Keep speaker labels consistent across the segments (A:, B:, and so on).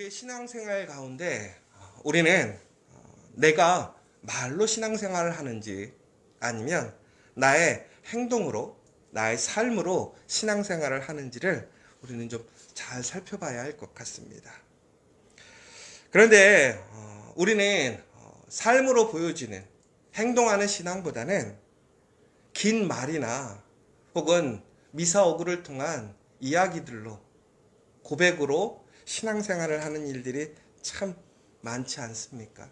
A: 우리의 신앙생활 가운데 우리는 내가 말로 신앙생활을 하는지 아니면 나의 행동으로, 나의 삶으로 신앙생활을 하는지를 우리는 좀 잘 살펴봐야 할 것 같습니다. 그런데 우리는 삶으로 보여지는 행동하는 신앙보다는 긴 말이나 혹은 미사오구를 통한 이야기들로, 고백으로 신앙생활을 하는 일들이 참 많지 않습니까?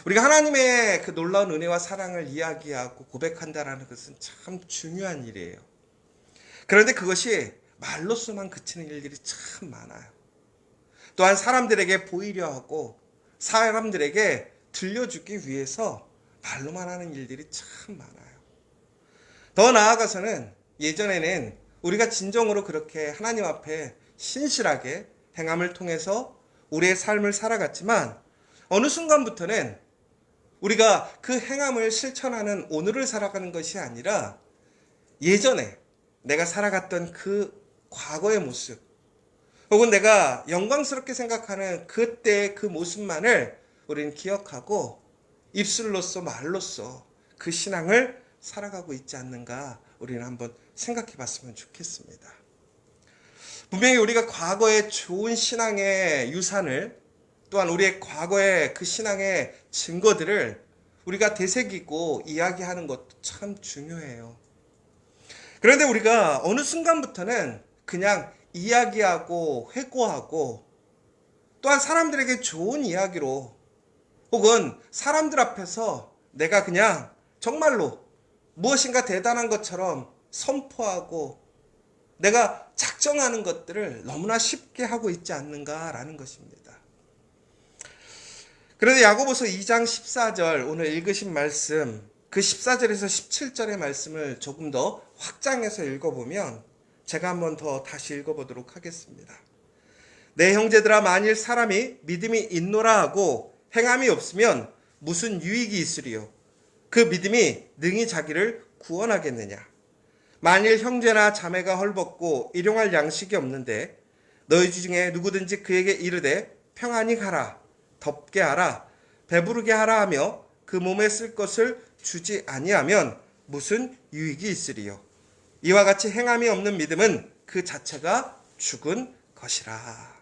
A: 우리가 하나님의 그 놀라운 은혜와 사랑을 이야기하고 고백한다라는 것은 참 중요한 일이에요. 그런데 그것이 말로서만 그치는 일들이 참 많아요. 또한 사람들에게 보이려 하고 사람들에게 들려주기 위해서 말로만 하는 일들이 참 많아요. 더 나아가서는 예전에는 우리가 진정으로 그렇게 하나님 앞에 신실하게 행함을 통해서 우리의 삶을 살아갔지만 어느 순간부터는 우리가 그 행함을 실천하는 오늘을 살아가는 것이 아니라 예전에 내가 살아갔던 그 과거의 모습 혹은 내가 영광스럽게 생각하는 그때의 그 모습만을 우리는 기억하고 입술로서 말로써 그 신앙을 살아가고 있지 않는가 우리는 한번 생각해 봤으면 좋겠습니다. 분명히 우리가 과거의 좋은 신앙의 유산을 또한 우리의 과거의 그 신앙의 증거들을 우리가 되새기고 이야기하는 것도 참 중요해요. 그런데 우리가 어느 순간부터는 그냥 이야기하고 회고하고 또한 사람들에게 좋은 이야기로 혹은 사람들 앞에서 내가 그냥 정말로 무엇인가 대단한 것처럼 선포하고 내가 작정하는 것들을 너무나 쉽게 하고 있지 않는가라는 것입니다. 그런데 야고보서 2장 14절 오늘 읽으신 말씀 그 14절에서 17절의 말씀을 조금 더 확장해서 읽어보면 제가 한번 더 다시 읽어보도록 하겠습니다. 내 형제들아 만일 사람이 믿음이 있노라 하고 행함이 없으면 무슨 유익이 있으리요? 그 믿음이 능히 자기를 구원하겠느냐? 만일 형제나 자매가 헐벗고 일용할 양식이 없는데 너희 중에 누구든지 그에게 이르되 평안히 가라, 덥게 하라, 배부르게 하라 하며 그 몸에 쓸 것을 주지 아니하면 무슨 유익이 있으리요? 이와 같이 행함이 없는 믿음은 그 자체가 죽은 것이라.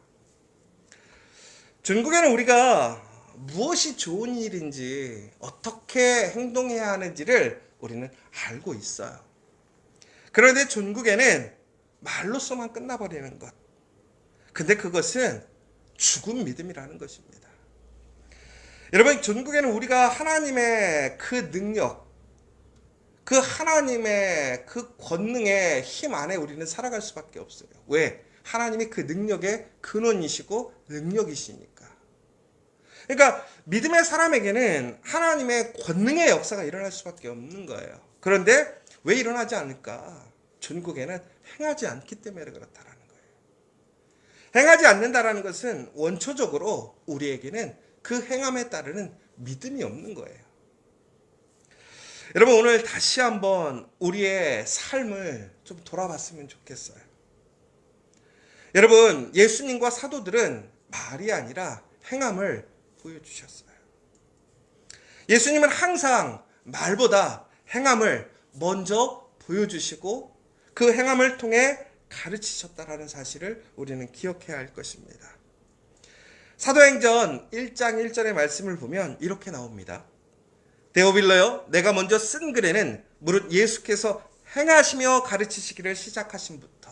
A: 중국에는 우리가 무엇이 좋은 일인지 어떻게 행동해야 하는지를 우리는 알고 있어요. 그런데 중국에는 말로서만 끝나버리는 것. 근데 그것은 죽은 믿음이라는 것입니다. 여러분, 중국에는 우리가 하나님의 그 능력, 그 하나님의 그 권능의 힘 안에 우리는 살아갈 수밖에 없어요. 왜? 하나님이 그 능력의 근원이시고 능력이시니까. 그러니까 믿음의 사람에게는 하나님의 권능의 역사가 일어날 수밖에 없는 거예요. 그런데 왜 일어나지 않을까? 중국에는 행하지 않기 때문에 그렇다라는 거예요. 행하지 않는다라는 것은 원초적으로 우리에게는 그 행함에 따르는 믿음이 없는 거예요. 여러분, 오늘 다시 한번 우리의 삶을 좀 돌아봤으면 좋겠어요. 여러분, 예수님과 사도들은 말이 아니라 행함을 보여주셨어요. 예수님은 항상 말보다 행함을 먼저 보여주시고 그 행함을 통해 가르치셨다라는 사실을 우리는 기억해야 할 것입니다. 사도행전 1장 1절의 말씀을 보면 이렇게 나옵니다. 데오빌러여, 내가 먼저 쓴 글에는 무릇 예수께서 행하시며 가르치시기를 시작하신부터.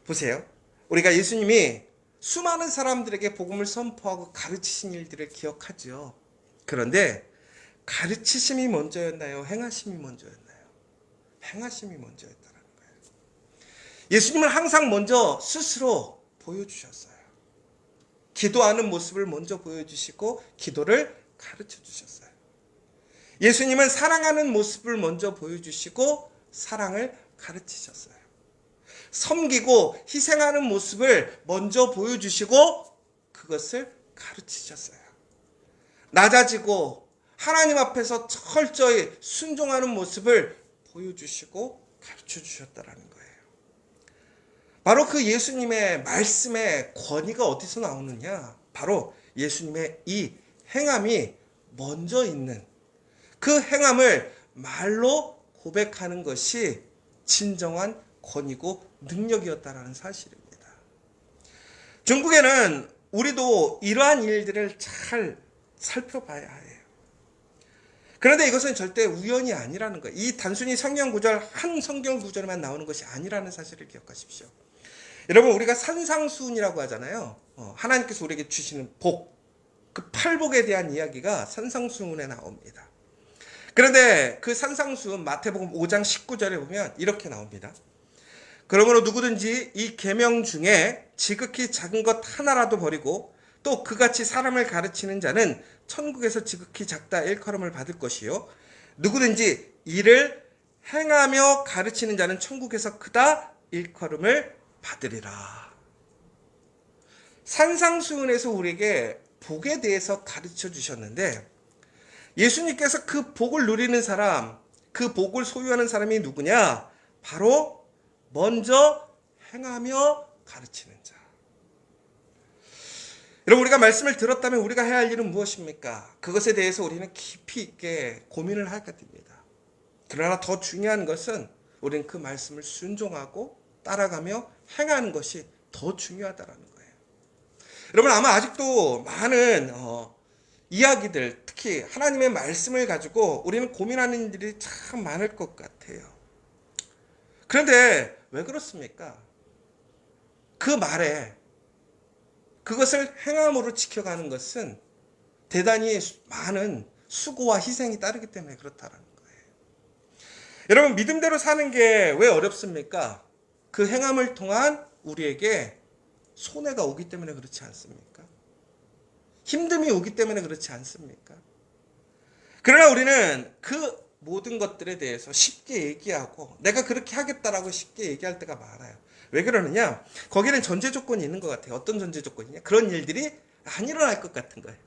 A: 보세요. 우리가 예수님이 수많은 사람들에게 복음을 선포하고 가르치신 일들을 기억하죠. 그런데 가르치심이 먼저였나요? 행하심이 먼저였나요? 행하심이 먼저였다는 거예요. 예수님은 항상 먼저 스스로 보여주셨어요. 기도하는 모습을 먼저 보여주시고 기도를 가르쳐 주셨어요. 예수님은 사랑하는 모습을 먼저 보여주시고 사랑을 가르치셨어요. 섬기고 희생하는 모습을 먼저 보여주시고 그것을 가르치셨어요. 낮아지고 하나님 앞에서 철저히 순종하는 모습을 보여주시고 가르쳐 주셨다는 거예요. 바로 그 예수님의 말씀의 권위가 어디서 나오느냐? 바로 예수님의 이 행함이 먼저 있는 그 행함을 말로 고백하는 것이 진정한 권위고 능력이었다라는 사실입니다. 중국에는 우리도 이러한 일들을 잘 살펴봐야 해요. 그런데 이것은 절대 우연이 아니라는 거예요. 이 단순히 성경 구절, 한 성경 구절만 나오는 것이 아니라는 사실을 기억하십시오. 여러분, 우리가 산상수훈이라고 하잖아요. 하나님께서 우리에게 주시는 복, 그 팔복에 대한 이야기가 산상수훈에 나옵니다. 그런데 그 산상수훈 마태복음 5장 19절에 보면 이렇게 나옵니다. 그러므로 누구든지 이 계명 중에 지극히 작은 것 하나라도 버리고 또 그같이 사람을 가르치는 자는 천국에서 지극히 작다 일컬음을 받을 것이요 누구든지 이를 행하며 가르치는 자는 천국에서 크다 일컬음을 받으리라. 산상수훈에서 우리에게 복에 대해서 가르쳐 주셨는데 예수님께서 그 복을 누리는 사람, 그 복을 소유하는 사람이 누구냐? 바로 먼저 행하며 가르치는 자. 여러분, 우리가 말씀을 들었다면 우리가 해야 할 일은 무엇입니까? 그것에 대해서 우리는 깊이 있게 고민을 하게 됩니다. 그러나 더 중요한 것은 우리는 그 말씀을 순종하고 따라가며 행하는 것이 더 중요하다는 거예요. 여러분, 아마 아직도 많은 이야기들, 특히 하나님의 말씀을 가지고 우리는 고민하는 일이 참 많을 것 같아요. 그런데 왜 그렇습니까? 그 말에 그것을 행함으로 지켜가는 것은 대단히 많은 수고와 희생이 따르기 때문에 그렇다는 거예요. 여러분, 믿음대로 사는 게 왜 어렵습니까? 그 행함을 통한 우리에게 손해가 오기 때문에 그렇지 않습니까? 힘듦이 오기 때문에 그렇지 않습니까? 그러나 우리는 그 모든 것들에 대해서 쉽게 얘기하고 내가 그렇게 하겠다라고 쉽게 얘기할 때가 많아요. 왜 그러느냐? 거기는 전제 조건이 있는 것 같아요. 어떤 전제 조건이냐? 그런 일들이 안 일어날 것 같은 거예요.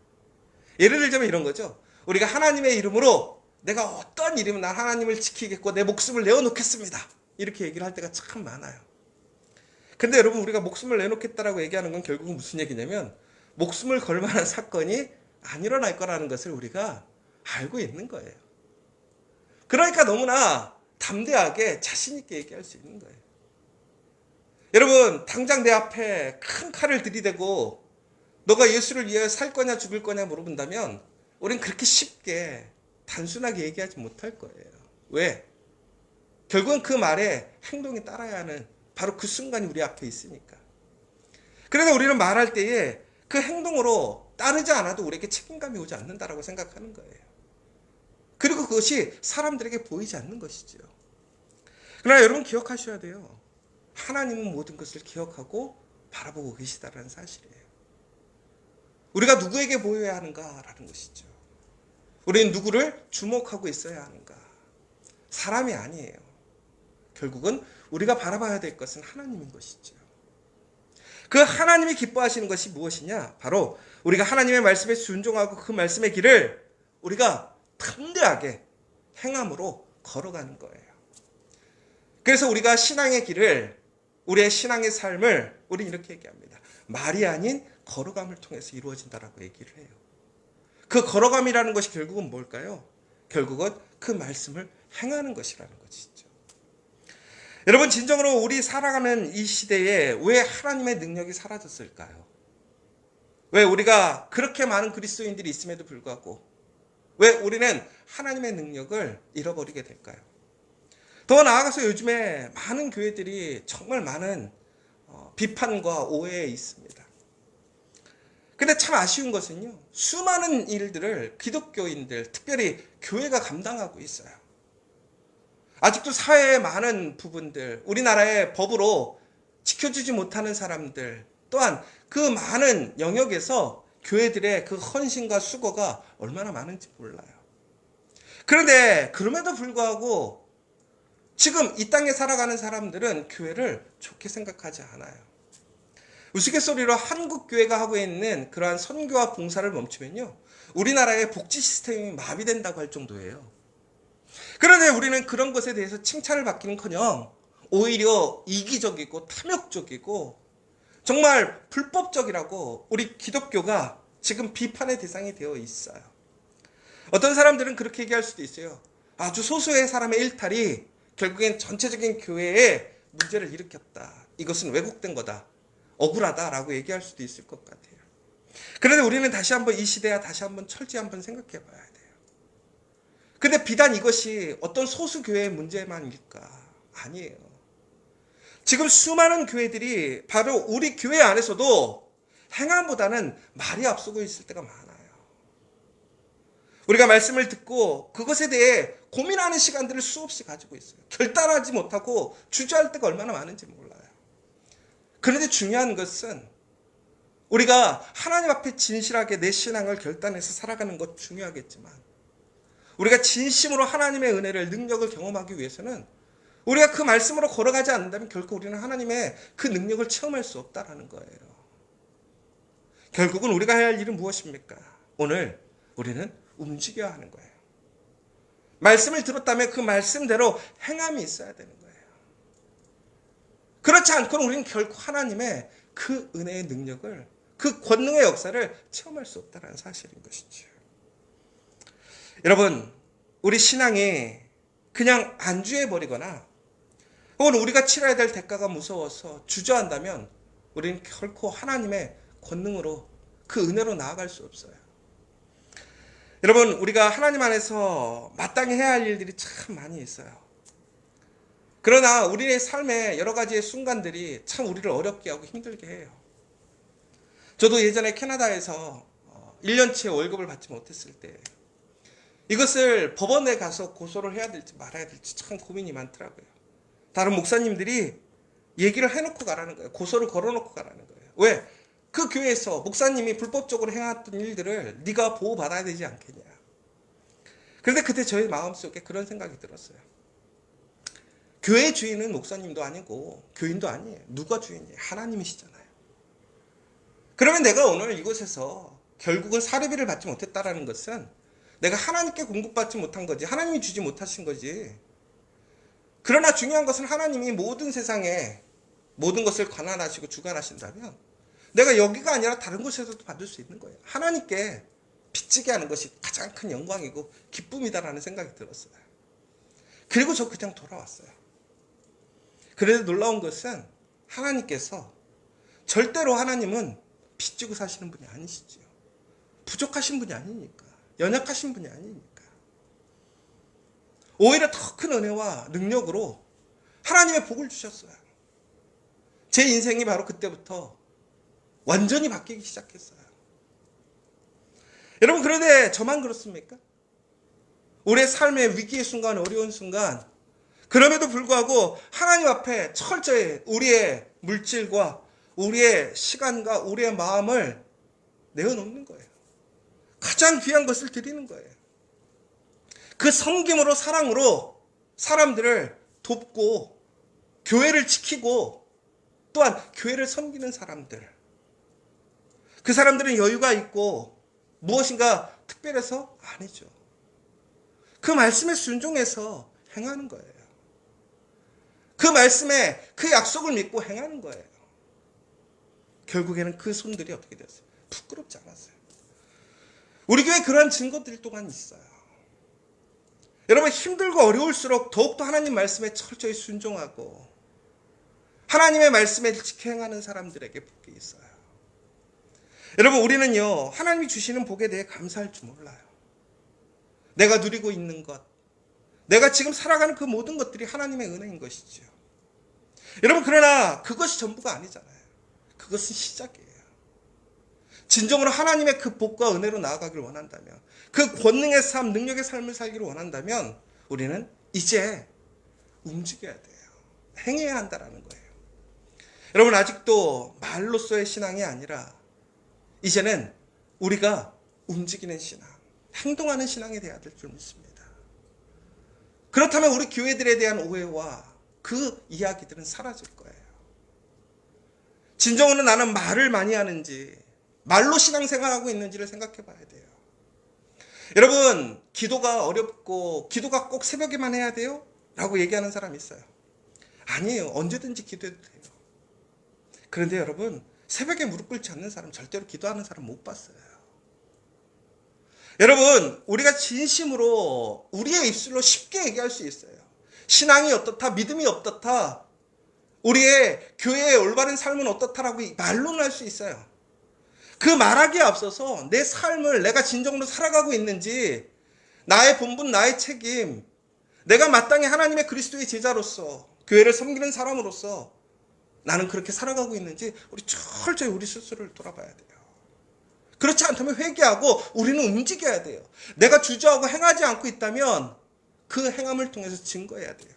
A: 예를 들자면 이런 거죠. 우리가 하나님의 이름으로 내가 어떤 일이면 난 하나님을 지키겠고 내 목숨을 내어놓겠습니다. 이렇게 얘기를 할 때가 참 많아요. 근데 여러분, 우리가 목숨을 내놓겠다라고 얘기하는 건 결국은 무슨 얘기냐면 목숨을 걸 만한 사건이 안 일어날 거라는 것을 우리가 알고 있는 거예요. 그러니까 너무나 담대하게 자신 있게 얘기할 수 있는 거예요. 여러분, 당장 내 앞에 큰 칼을 들이대고 너가 예수를 위해 살 거냐 죽을 거냐 물어본다면 우린 그렇게 쉽게 단순하게 얘기하지 못할 거예요. 왜? 결국은 그 말에 행동이 따라야 하는 바로 그 순간이 우리 앞에 있으니까. 그래서 우리는 말할 때에 그 행동으로 따르지 않아도 우리에게 책임감이 오지 않는다라고 생각하는 거예요. 그리고 그것이 사람들에게 보이지 않는 것이죠. 그러나 여러분 기억하셔야 돼요. 하나님은 모든 것을 기억하고 바라보고 계시다는 사실이에요. 우리가 누구에게 보여야 하는가라는 것이죠. 우리는 누구를 주목하고 있어야 하는가? 사람이 아니에요. 결국은 우리가 바라봐야 될 것은 하나님인 것이죠. 그 하나님이 기뻐하시는 것이 무엇이냐? 바로 우리가 하나님의 말씀에 순종하고 그 말씀의 길을 우리가 담대하게 행함으로 걸어가는 거예요. 그래서 우리가 신앙의 길을, 우리의 신앙의 삶을 우리는 이렇게 얘기합니다. 말이 아닌 걸어감을 통해서 이루어진다라고 얘기를 해요. 그 걸어감이라는 것이 결국은 뭘까요? 결국은 그 말씀을 행하는 것이라는 것이죠. 여러분, 진정으로 우리 살아가는 이 시대에 왜 하나님의 능력이 사라졌을까요? 왜 우리가 그렇게 많은 그리스도인들이 있음에도 불구하고 왜 우리는 하나님의 능력을 잃어버리게 될까요? 더 나아가서 요즘에 많은 교회들이 정말 많은 비판과 오해에 있습니다. 근데 참 아쉬운 것은요, 수많은 일들을 기독교인들, 특별히 교회가 감당하고 있어요. 아직도 사회의 많은 부분들, 우리나라의 법으로 지켜주지 못하는 사람들, 또한 그 많은 영역에서 교회들의 그 헌신과 수고가 얼마나 많은지 몰라요. 그런데 그럼에도 불구하고 지금 이 땅에 살아가는 사람들은 교회를 좋게 생각하지 않아요. 우스갯소리로 한국 교회가 하고 있는 그러한 선교와 봉사를 멈추면요, 우리나라의 복지 시스템이 마비된다고 할 정도예요. 그런데 우리는 그런 것에 대해서 칭찬을 받기는커녕 오히려 이기적이고 탐욕적이고 정말 불법적이라고 우리 기독교가 지금 비판의 대상이 되어 있어요. 어떤 사람들은 그렇게 얘기할 수도 있어요. 아주 소수의 사람의 일탈이 결국엔 전체적인 교회에 문제를 일으켰다. 이것은 왜곡된 거다. 억울하다라고 얘기할 수도 있을 것 같아요. 그런데 우리는 다시 한번 이 시대야 다시 한번 철저히 한번 생각해 봐야 돼요. 근데 비단 이것이 어떤 소수 교회의 문제만일까? 아니에요. 지금 수많은 교회들이 바로 우리 교회 안에서도 행함보다는 말이 앞서고 있을 때가 많아요. 우리가 말씀을 듣고 그것에 대해 고민하는 시간들을 수없이 가지고 있어요. 결단하지 못하고 주저할 때가 얼마나 많은지 몰라요. 그런데 중요한 것은 우리가 하나님 앞에 진실하게 내 신앙을 결단해서 살아가는 것 중요하겠지만 우리가 진심으로 하나님의 은혜를 능력을 경험하기 위해서는 우리가 그 말씀으로 걸어가지 않는다면 결코 우리는 하나님의 그 능력을 체험할 수 없다라는 거예요. 결국은 우리가 해야 할 일은 무엇입니까? 오늘 우리는 움직여야 하는 거예요. 말씀을 들었다면 그 말씀대로 행함이 있어야 되는 거예요. 그렇지 않고는 우리는 결코 하나님의 그 은혜의 능력을, 그 권능의 역사를 체험할 수 없다는 사실인 것이죠. 여러분, 우리 신앙이 그냥 안주해버리거나 혹은 우리가 치러야 될 대가가 무서워서 주저한다면 우리는 결코 하나님의 권능으로 그 은혜로 나아갈 수 없어요. 여러분, 우리가 하나님 안에서 마땅히 해야 할 일들이 참 많이 있어요. 그러나 우리의 삶의 여러 가지의 순간들이 참 우리를 어렵게 하고 힘들게 해요. 저도 예전에 캐나다에서 1년치의 월급을 받지 못했을 때 이것을 법원에 가서 고소를 해야 될지 말아야 될지 참 고민이 많더라고요. 다른 목사님들이 얘기를 해놓고 가라는 거예요. 고소를 걸어놓고 가라는 거예요. 왜? 그 교회에서 목사님이 불법적으로 행했던 일들을 네가 보호받아야 되지 않겠냐. 그런데 그때 저희 마음속에 그런 생각이 들었어요. 교회 주인은 목사님도 아니고 교인도 아니에요. 누가 주인이에요? 하나님이시잖아요. 그러면 내가 오늘 이곳에서 결국은 사례비를 받지 못했다라는 것은 내가 하나님께 공급받지 못한 거지, 하나님이 주지 못하신 거지. 그러나 중요한 것은 하나님이 모든 세상에 모든 것을 관할하시고 주관하신다면 내가 여기가 아니라 다른 곳에서도 받을 수 있는 거예요. 하나님께 빚지게 하는 것이 가장 큰 영광이고 기쁨이다라는 생각이 들었어요. 그리고 저 그냥 돌아왔어요. 그래도 놀라운 것은 하나님께서 절대로 하나님은 빚지고 사시는 분이 아니시죠. 부족하신 분이 아니니까. 연약하신 분이 아니니까. 오히려 더 큰 은혜와 능력으로 하나님의 복을 주셨어요. 제 인생이 바로 그때부터 완전히 바뀌기 시작했어요. 여러분, 그런데 저만 그렇습니까? 우리의 삶의 위기의 순간, 어려운 순간, 그럼에도 불구하고 하나님 앞에 철저히 우리의 물질과 우리의 시간과 우리의 마음을 내어놓는 거예요. 가장 귀한 것을 드리는 거예요. 그 섬김으로, 사랑으로 사람들을 돕고 교회를 지키고 또한 교회를 섬기는 사람들, 그 사람들은 여유가 있고 무엇인가 특별해서 아니죠. 그 말씀에 순종해서 행하는 거예요. 그 말씀에 그 약속을 믿고 행하는 거예요. 결국에는 그 손들이 어떻게 됐어요? 부끄럽지 않았어요. 우리 교회에 그러한 증거들이 또한 있어요. 여러분, 힘들고 어려울수록 더욱더 하나님 말씀에 철저히 순종하고 하나님의 말씀에 지켜 행하는 사람들에게 복이 있어요. 여러분, 우리는요, 하나님이 주시는 복에 대해 감사할 줄 몰라요. 내가 누리고 있는 것, 내가 지금 살아가는 그 모든 것들이 하나님의 은혜인 것이죠. 여러분, 그러나 그것이 전부가 아니잖아요. 그것은 시작이에요. 진정으로 하나님의 그 복과 은혜로 나아가길 원한다면, 그 권능의 삶, 능력의 삶을 살기를 원한다면 우리는 이제 움직여야 돼요. 행해야 한다라는 거예요. 여러분, 아직도 말로서의 신앙이 아니라 이제는 우리가 움직이는 신앙, 행동하는 신앙이 돼야 될 줄 믿습니다. 그렇다면 우리 교회들에 대한 오해와 그 이야기들은 사라질 거예요. 진정으로 나는 말을 많이 하는지, 말로 신앙생활하고 있는지를 생각해 봐야 돼요. 여러분, 기도가 어렵고 기도가 꼭 새벽에만 해야 돼요? 라고 얘기하는 사람이 있어요. 아니에요. 언제든지 기도해도 돼요. 그런데 여러분, 새벽에 무릎 꿇지 않는 사람, 절대로 기도하는 사람 못 봤어요. 여러분, 우리가 진심으로 우리의 입술로 쉽게 얘기할 수 있어요. 신앙이 어떻다, 믿음이 어떻다, 우리의 교회의 올바른 삶은 어떻다라고 말로는 할 수 있어요. 그 말하기에 앞서서 내 삶을 내가 진정으로 살아가고 있는지, 나의 본분, 나의 책임, 내가 마땅히 하나님의 그리스도의 제자로서, 교회를 섬기는 사람으로서 나는 그렇게 살아가고 있는지 우리 철저히 우리 스스로를 돌아봐야 돼요. 그렇지 않다면 회개하고 우리는 움직여야 돼요. 내가 주저하고 행하지 않고 있다면 그 행함을 통해서 증거해야 돼요.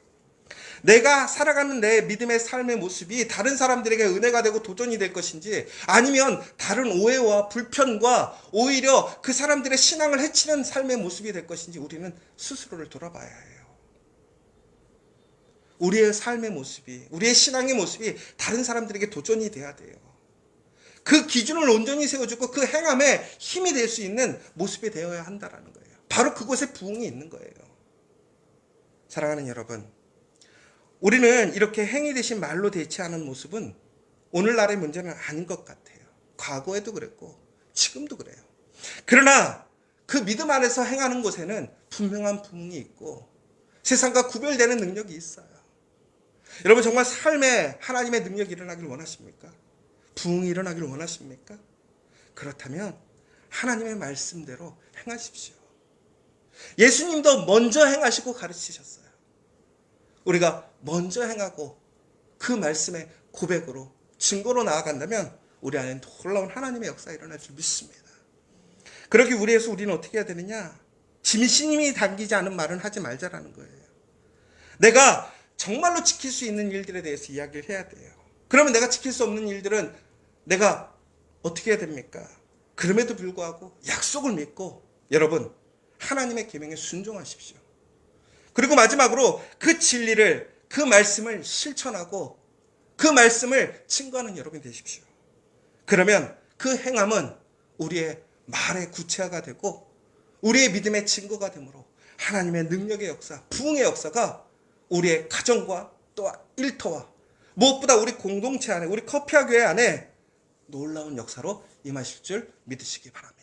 A: 내가 살아가는 내 믿음의 삶의 모습이 다른 사람들에게 은혜가 되고 도전이 될 것인지, 아니면 다른 오해와 불편과 오히려 그 사람들의 신앙을 해치는 삶의 모습이 될 것인지 우리는 스스로를 돌아봐야 해요. 우리의 삶의 모습이, 우리의 신앙의 모습이 다른 사람들에게 도전이 돼야 돼요. 그 기준을 온전히 세워주고 그 행함에 힘이 될 수 있는 모습이 되어야 한다는 거예요. 바로 그곳에 부흥이 있는 거예요. 사랑하는 여러분, 우리는 이렇게 행위 대신 말로 대체하는 모습은 오늘날의 문제는 아닌 것 같아요. 과거에도 그랬고 지금도 그래요. 그러나 그 믿음 안에서 행하는 곳에는 분명한 부흥이 있고 세상과 구별되는 능력이 있어요. 여러분, 정말 삶에 하나님의 능력이 일어나길 원하십니까? 부흥이 일어나길 원하십니까? 그렇다면 하나님의 말씀대로 행하십시오. 예수님도 먼저 행하시고 가르치셨어요. 우리가 먼저 행하고 그 말씀의 고백으로 증거로 나아간다면 우리 안에 놀라운 하나님의 역사가 일어날 줄 믿습니다. 그러기 위해서 우리는 어떻게 해야 되느냐? 진심이 담기지 않은 말은 하지 말자라는 거예요. 내가 정말로 지킬 수 있는 일들에 대해서 이야기를 해야 돼요. 그러면 내가 지킬 수 없는 일들은 내가 어떻게 해야 됩니까? 그럼에도 불구하고 약속을 믿고 여러분, 하나님의 계명에 순종하십시오. 그리고 마지막으로 그 진리를, 그 말씀을 실천하고 그 말씀을 증거하는 여러분이 되십시오. 그러면 그 행함은 우리의 말의 구체화가 되고 우리의 믿음의 증거가 되므로 하나님의 능력의 역사, 부흥의 역사가 우리의 가정과 또 일터와 무엇보다 우리 공동체 안에, 우리 커피아 교회 안에 놀라운 역사로 임하실 줄 믿으시기 바랍니다.